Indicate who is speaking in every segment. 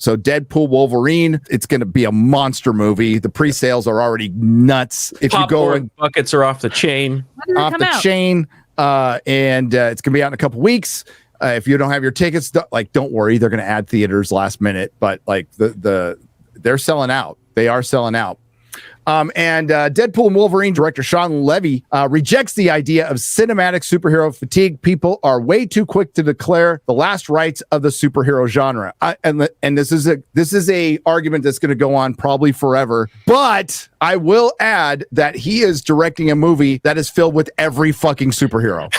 Speaker 1: So Deadpool Wolverine, it's going to be a monster movie. The pre-sales are already nuts. If you go and
Speaker 2: buckets are off the chain.
Speaker 1: And it's going to be out in a couple weeks. If you don't have your tickets, don't worry, they're going to add theaters last minute, but they're selling out. They are selling out. And Deadpool and Wolverine director Sean Levy rejects the idea of cinematic superhero fatigue. People are way too quick to declare the last rites of the superhero genre. And this is a argument that's going to go on probably forever. But I will add that he is directing a movie that is filled with every fucking superhero.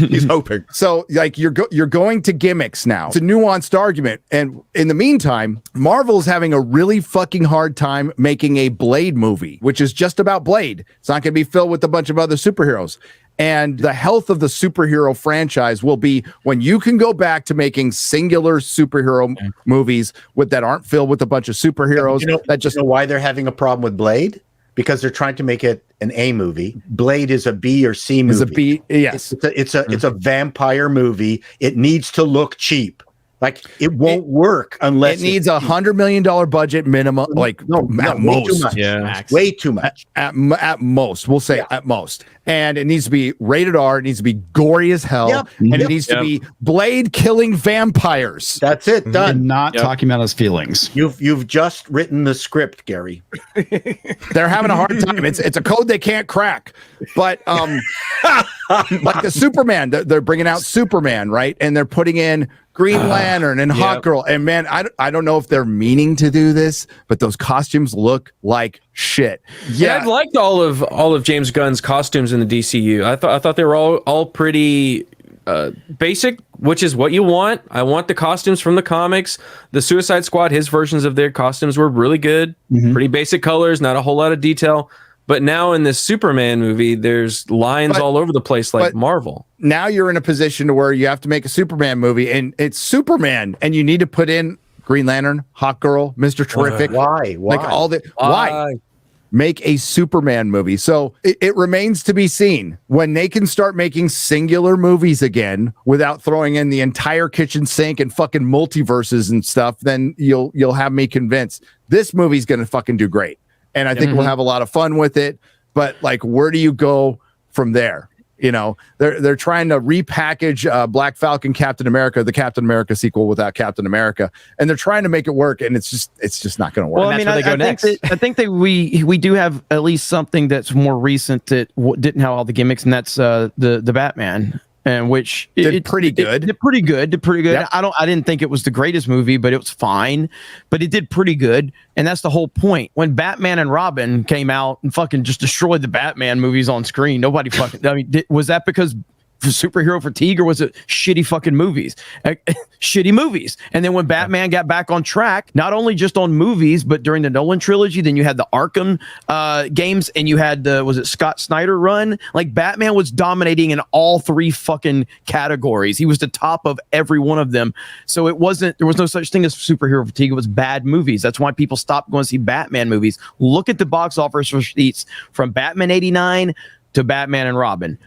Speaker 3: He's hoping.
Speaker 1: So you're going to gimmicks now. It's a nuanced argument. And in the meantime, Marvel's having a really fucking hard time making a Blade movie, which is just about Blade. It's not going to be filled with a bunch of other superheroes. And the health of the superhero franchise will be when you can go back to making singular superhero movies that aren't filled with a bunch of superheroes.
Speaker 4: You know why they're having a problem with Blade? Because they're trying to make it an A movie. Blade is a B or C movie.
Speaker 1: It's a B, yes.
Speaker 4: It's a vampire movie. It needs to look cheap. Like it won't work unless
Speaker 1: it needs $100 million budget minimum. At most,
Speaker 4: way too much.
Speaker 1: At most, we'll say at most, and it needs to be rated R. It needs to be gory as hell, and it needs to be Blade killing vampires.
Speaker 4: That's it. Done.
Speaker 5: And not talking about his feelings.
Speaker 4: You've just written the script, Gary.
Speaker 1: They're having a hard time. It's a code they can't crack. But like the Superman, they're bringing out Superman, right? And they're putting in Green Lantern and Hawk Girl. And man, I don't know if they're meaning to do this, but those costumes look like shit.
Speaker 2: Yeah, I've liked all of James Gunn's costumes in the DCU. I thought they were all pretty basic, which is what you want. I want the costumes from the comics. The Suicide Squad, his versions of their costumes were really good. Pretty basic colors, not a whole lot of detail. But now in this Superman movie, there's lines all over the place like Marvel.
Speaker 1: Now you're in a position to where you have to make a Superman movie, and it's Superman, and you need to put in Green Lantern, Hawk Girl, Mr. Terrific.
Speaker 4: Why?
Speaker 1: Why? Make a Superman movie. So it remains to be seen when they can start making singular movies again without throwing in the entire kitchen sink and fucking multiverses and stuff. Then you'll have me convinced this movie's going to fucking do great. And I think we'll have a lot of fun with it. But where do you go from there? You know, they're trying to repackage Black Falcon, Captain America, the Captain America sequel without Captain America, and they're trying to make it work, and it's just not going to work.
Speaker 6: Well, I mean, I think that we do have at least something that's more recent that didn't have all the gimmicks, and that's the Batman. And which
Speaker 1: did pretty good.
Speaker 6: Did pretty good. Yep. I didn't think it was the greatest movie, but it was fine. But it did pretty good. And that's the whole point. When Batman and Robin came out and fucking just destroyed the Batman movies on screen, nobody fucking. I mean, was that because for superhero fatigue, or was it shitty fucking movies? Shitty movies. And then when Batman got back on track, not only just on movies, but during the Nolan trilogy, then you had the Arkham games, and you had was it Scott Snyder run? Like Batman was dominating in all three fucking categories. He was the top of every one of them. So there was no such thing as superhero fatigue. It was bad movies. That's why people stopped going to see Batman movies. Look at the box office receipts from Batman 89 to Batman and Robin.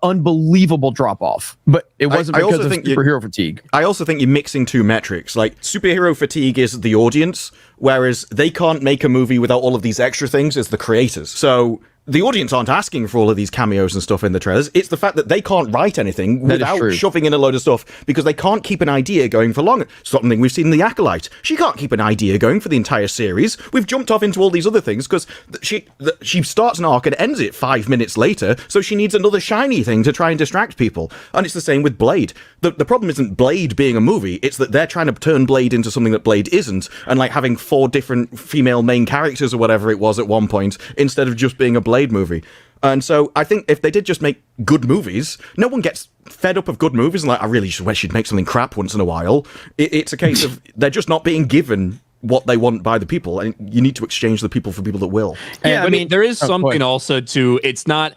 Speaker 6: Unbelievable drop off, but it wasn't because of superhero fatigue.
Speaker 3: I also think you're mixing two metrics. Like superhero fatigue is the audience, whereas they can't make a movie without all of these extra things as the creators. So the audience aren't asking for all of these cameos and stuff in the trailers. It's the fact that they can't write anything without shoving in a load of stuff because they can't keep an idea going for long. Something we've seen in The Acolyte. She can't keep an idea going for the entire series. We've jumped off into all these other things because she starts an arc and ends it 5 minutes later, so she needs another shiny thing to try and distract people. And it's the same with Blade. The problem isn't Blade being a movie, it's that they're trying to turn Blade into something that Blade isn't, and having 4 different female main characters or whatever it was at one point, instead of just being a Blade movie. And so I think if they did just make good movies, no one gets fed up of good movies and I really wish she'd make something crap once in a while. It's a case of they're just not being given what they want by the people, and you need to exchange the people for people that will.
Speaker 7: Yeah, I mean, there is something also to it's not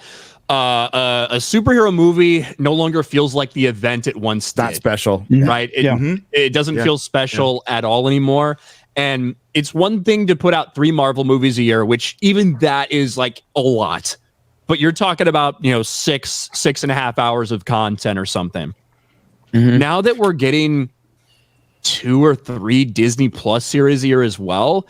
Speaker 7: a superhero movie no longer feels like the event it once did.
Speaker 1: Not special,
Speaker 7: right? It doesn't feel special at all anymore. And it's one thing to put out 3 Marvel movies a year, which even that is like a lot. but you're talking about, 6.5 hours of content or something.
Speaker 6: Mm-hmm.
Speaker 7: Now that we're getting 2 or 3 Disney Plus series a year as well,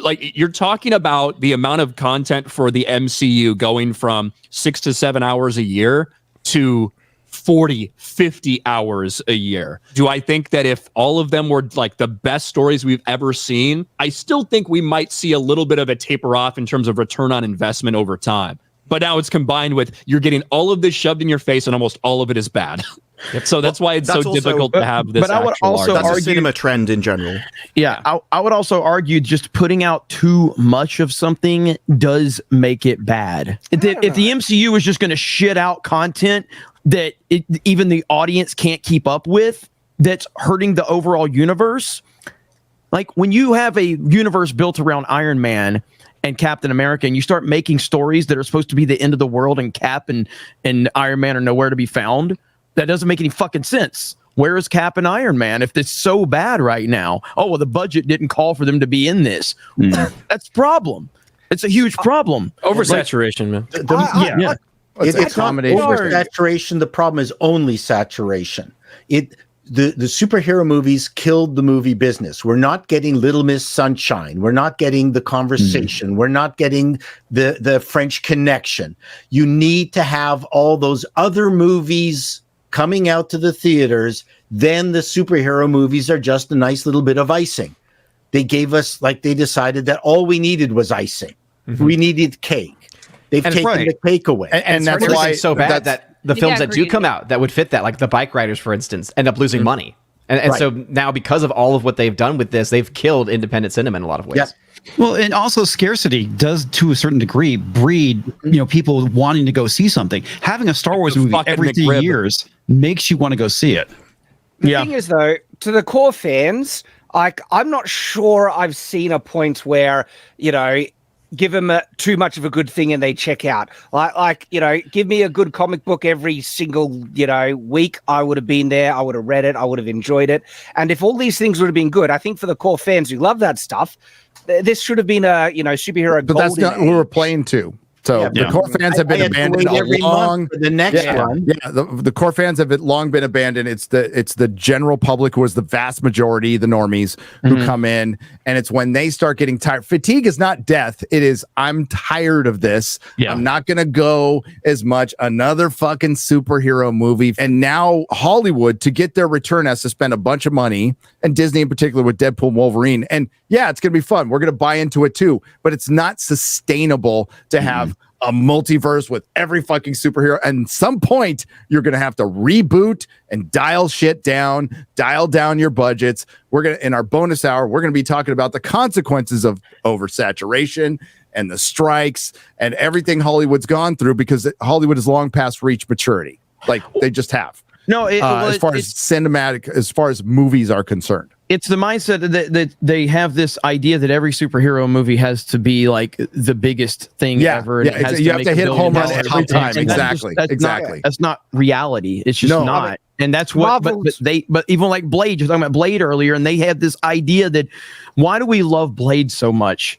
Speaker 7: like you're talking about the amount of content for the MCU going from 6 to 7 hours a year to 40, 50 hours a year. Do I think that if all of them were like the best stories we've ever seen, I still think we might see a little bit of a taper off in terms of return on investment over time. But now it's combined with you're getting all of this shoved in your face and almost all of it is bad. So that's why it's so difficult to have this.
Speaker 6: But I would also
Speaker 3: That's
Speaker 6: argue,
Speaker 3: a cinema trend in general.
Speaker 6: Yeah, I would also argue just putting out too much of something does make it bad. If the MCU is just going to shit out content that even the audience can't keep up with, that's hurting the overall universe. Like when you have a universe built around Iron Man and Captain America, and you start making stories that are supposed to be the end of the world, and Cap and Iron Man are nowhere to be found, that doesn't make any fucking sense. Where is Cap and Iron Man if it's so bad right now? Oh, well, the budget didn't call for them to be in this. That's a problem. It's a huge problem.
Speaker 2: Oversaturation, man.
Speaker 4: It's not oversaturation. The problem is only saturation. The superhero movies killed the movie business. We're not getting Little Miss Sunshine. We're not getting The Conversation. We're not getting the French Connection. You need to have all those other movies coming out to the theaters. Then the superhero movies are just a nice little bit of icing. They gave us, they decided that all we needed was icing. Mm-hmm. We needed cake. They've taken the cake away.
Speaker 8: And that's why it's so bad that the films that do come out that would fit that, like the Bike Riders, for instance, end up losing money. And so now, because of all of what they've done with this, they've killed independent cinema in a lot of ways.
Speaker 4: Yep.
Speaker 5: Well, and also scarcity does, to a certain degree, breed people wanting to go see something. Having a Star Wars movie every 3 years makes you want to go see it.
Speaker 9: The thing is, though, to the core fans, I'm not sure I've seen a point where, give them too much of a good thing and they check out. Give me a good comic book every single, week. I would have been there. I would have read it. I would have enjoyed it. And if all these things would have been good, I think for the core fans who love that stuff, this should have been a, superhero.
Speaker 1: But that's not what we're playing to. So the core fans have been abandoned long.
Speaker 4: The next one,
Speaker 1: the core fans have long been abandoned. It's the general public who is the vast majority, the normies who come in, and it's when they start getting tired. Fatigue is not death. It is I'm tired of this. Yeah. I'm not gonna go as much. Another fucking superhero movie, and now Hollywood, to get their return, has to spend a bunch of money, and Disney in particular with Deadpool Wolverine. And yeah, it's gonna be fun. We're gonna buy into it too, but it's not sustainable to have a multiverse with every fucking superhero. And at some point, you're going to have to reboot and dial shit down, dial down your budgets. In our bonus hour, we're going to be talking about the consequences of oversaturation and the strikes and everything Hollywood's gone through, because Hollywood has long past reached maturity. They just have.
Speaker 6: No,
Speaker 1: as far as cinematic, as far as movies are concerned.
Speaker 6: It's the mindset that they have this idea that every superhero movie has to be like the biggest thing ever. And
Speaker 1: you have to hit home run every time. Exactly.
Speaker 6: That's not reality. It's just not. And that's what, but even like Blade, you're talking about Blade earlier, and they had this idea that why do we love Blade so much?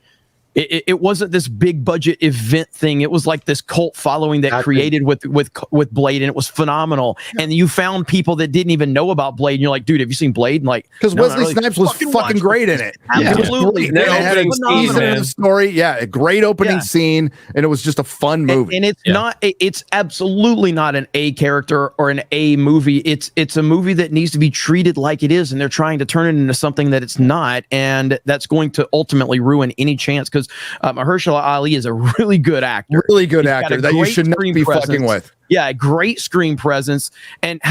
Speaker 6: It wasn't this big budget event thing. It was like this cult following that created with Blade, and it was phenomenal. And you found people that didn't even know about Blade, and you're like, dude, have you seen Blade? And
Speaker 1: because Wesley Snipes was fucking great in it.
Speaker 6: Absolutely,
Speaker 1: it had a season story. Yeah, a great opening scene, and it was just a fun movie.
Speaker 6: And it's not. It's absolutely not an A character or an A movie. It's a movie that needs to be treated like it is, and they're trying to turn it into something that it's not, and that's going to ultimately ruin any chance. Because Mahershala Ali is a really good actor.
Speaker 1: Really good actor that you should not be fucking with.
Speaker 6: Yeah, a great screen presence. And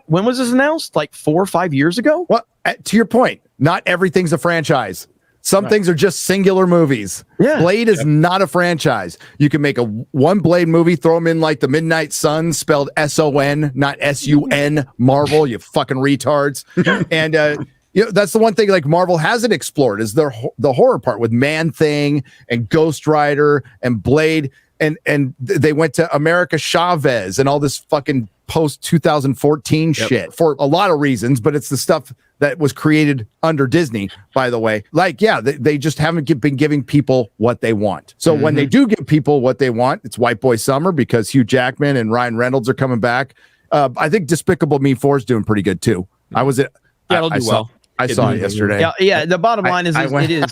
Speaker 6: when was this announced? Like 4 or 5 years ago?
Speaker 1: Well, to your point, not everything's a franchise. Some things are just singular movies. Yeah. Blade is not a franchise. You can make one Blade movie, throw them in like the Midnight Sun, spelled S-O-N, not S-U-N, Marvel, you fucking retards. And that's the one thing like Marvel hasn't explored is the horror part with Man-Thing and Ghost Rider and Blade, and they went to America Chavez and all this fucking post 2014 shit for a lot of reasons, but it's the stuff that was created under Disney, by the way. Like, yeah, they just haven't been giving people what they want. So when they do give people what they want, it's White Boy Summer because Hugh Jackman and Ryan Reynolds are coming back. I think Despicable Me 4 is doing pretty good too. I was at.
Speaker 7: That'll do well.
Speaker 1: I saw it yesterday.
Speaker 6: Yeah. The bottom line is it is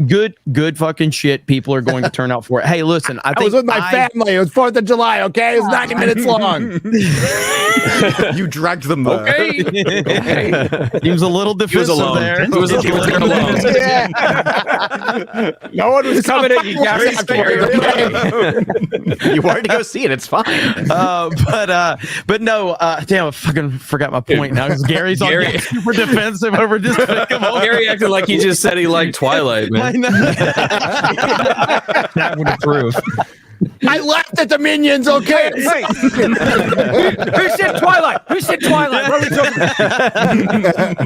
Speaker 6: good fucking shit. People are going to turn out for it. Hey, listen, I was
Speaker 1: with my family. It was 4th of July. Okay, it was 90 minutes long.
Speaker 3: You dragged them there.
Speaker 6: Okay. He was a little defensive there. He was a little alone.
Speaker 9: No one was coming at you, Gary.
Speaker 8: You wanted to go see it. It's fine.
Speaker 6: But no. Damn, I fucking forgot my point now because Gary's super defensive over Despicable.
Speaker 2: Gary acted like he just said he liked Twilight, man.
Speaker 6: I know. That would approve.
Speaker 1: I laughed at the Minions, okay?
Speaker 9: Wait. Who said Twilight? Who said Twilight? What are we talking about?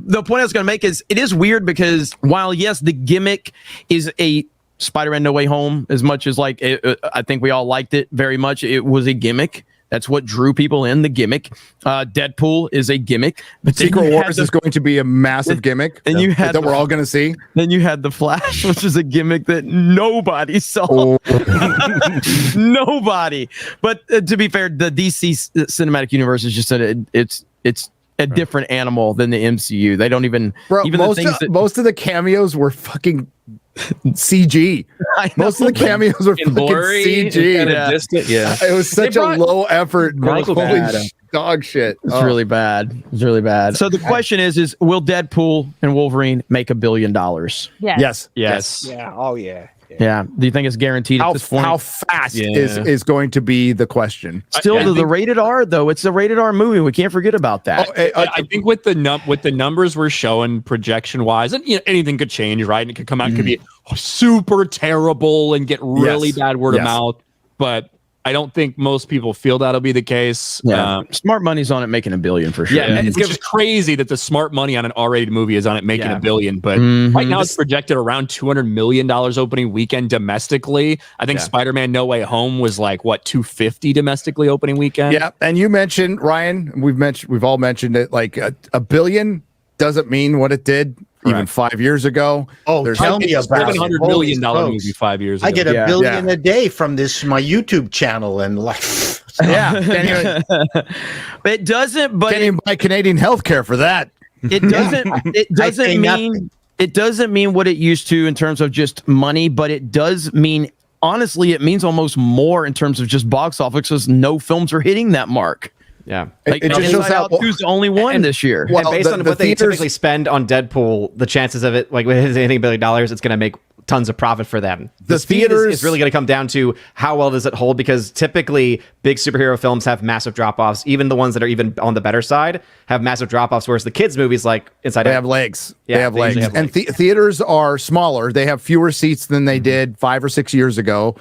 Speaker 6: The point I was going to make is it is weird because while, yes, the gimmick is a Spider-Man No Way Home, as much as like I think we all liked it very much, it was a gimmick. That's what drew people in, the gimmick. Deadpool is a gimmick. But
Speaker 1: Secret Wars is going to be a massive gimmick that we're all going to see.
Speaker 6: Then you had The Flash, which is a gimmick that nobody saw. Oh. Nobody. But to be fair, the DC cinematic universe is just it's a different animal than the MCU. They don't even...
Speaker 1: Bro,
Speaker 6: even
Speaker 1: most of the cameos were fucking... CG. Most of the cameos were fucking CG.
Speaker 2: Kind of distant. Yeah,
Speaker 1: it was such a low effort. Holy dog shit.
Speaker 6: It's really bad. It's really bad. So the question is will Deadpool and Wolverine make $1 billion?
Speaker 1: Yes.
Speaker 9: Yeah. Oh yeah.
Speaker 6: Yeah. Do you think it's guaranteed at this point?
Speaker 1: How fast is going to be the question?
Speaker 6: Still, the rated R though. It's a rated R movie. We can't forget about that.
Speaker 7: I think with the numbers we're showing projection wise, and anything could change, right? And it could come out, could be super terrible and get really bad word of mouth. But I don't think most people feel that'll be the case.
Speaker 6: Yeah. Smart money's on it making $1 billion for sure.
Speaker 7: Yeah, it's just crazy that the smart money on an R-rated movie is on it making $1 billion. But right now it's projected around $200 million opening weekend domestically. I think Spider-Man No Way Home was like what, $250 domestically opening weekend. Yeah,
Speaker 1: and you mentioned, Ryan, we've all mentioned it. Like $1 billion doesn't mean what it did. Even 5 years ago.
Speaker 4: Tell me about it.
Speaker 7: $700 million movie 5 years ago.
Speaker 4: I get $1 billion a day from my YouTube channel and like
Speaker 6: it doesn't, but
Speaker 1: can't even buy Canadian healthcare for that.
Speaker 6: It doesn't mean what it used to in terms of just money, but it does mean, honestly, it means almost more in terms of just box office because no films are hitting that mark.
Speaker 8: Yeah,
Speaker 6: it just shows how who's the only one this year.
Speaker 8: Well, and based on what they typically spend on Deadpool, the chances of it, like with hitting $1 billion, it's going to make tons of profit for them. The theaters is really going to come down to how well does it hold, because typically big superhero films have massive drop-offs. Even the ones that are even on the better side have massive drop-offs, whereas the kids movies like Inside Out
Speaker 1: have legs. They have legs. And theaters are smaller. They have fewer seats than they did 5 or 6 years ago.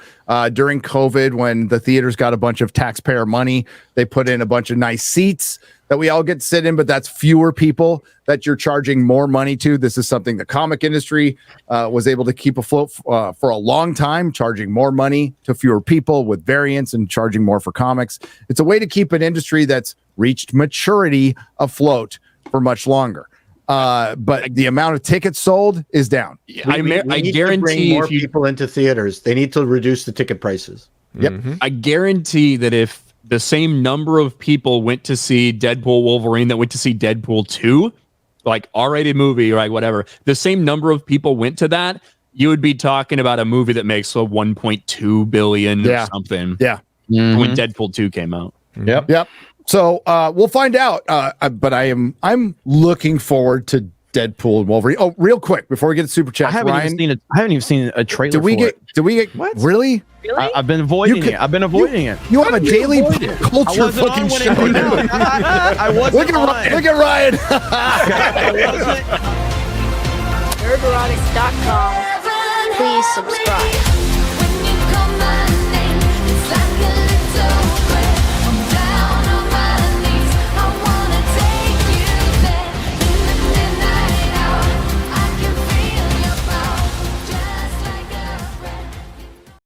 Speaker 1: During COVID, when the theaters got a bunch of taxpayer money, they put in a bunch of nice seats that we all get to sit in, but that's fewer people that you're charging more money to. This is something the comic industry was able to keep afloat for a long time, charging more money to fewer people with variants and charging more for comics. It's a way to keep an industry that's reached maturity afloat for much longer. But the amount of tickets sold is down.
Speaker 4: I guarantee more people into theaters. They need to reduce the ticket prices.
Speaker 1: Yep.
Speaker 7: I guarantee that if the same number of people went to see Deadpool Wolverine that went to see Deadpool 2, like R-rated movie, right, whatever, the same number of people went to that, you would be talking about a movie that makes a 1.2 billion or something.
Speaker 1: Yeah.
Speaker 7: When Deadpool 2 came out.
Speaker 1: Yep. So we'll find out. But I'm looking forward to Deadpool and Wolverine. Oh, real quick before we get to super chat,
Speaker 6: I haven't even seen a trailer.
Speaker 1: Did we get
Speaker 6: what?
Speaker 1: Really?
Speaker 6: I've been avoiding it.
Speaker 1: You have a daily culture fucking show.
Speaker 6: I wasn't.
Speaker 1: Look at Ryan.
Speaker 10: Nerdrotic.com. Please subscribe.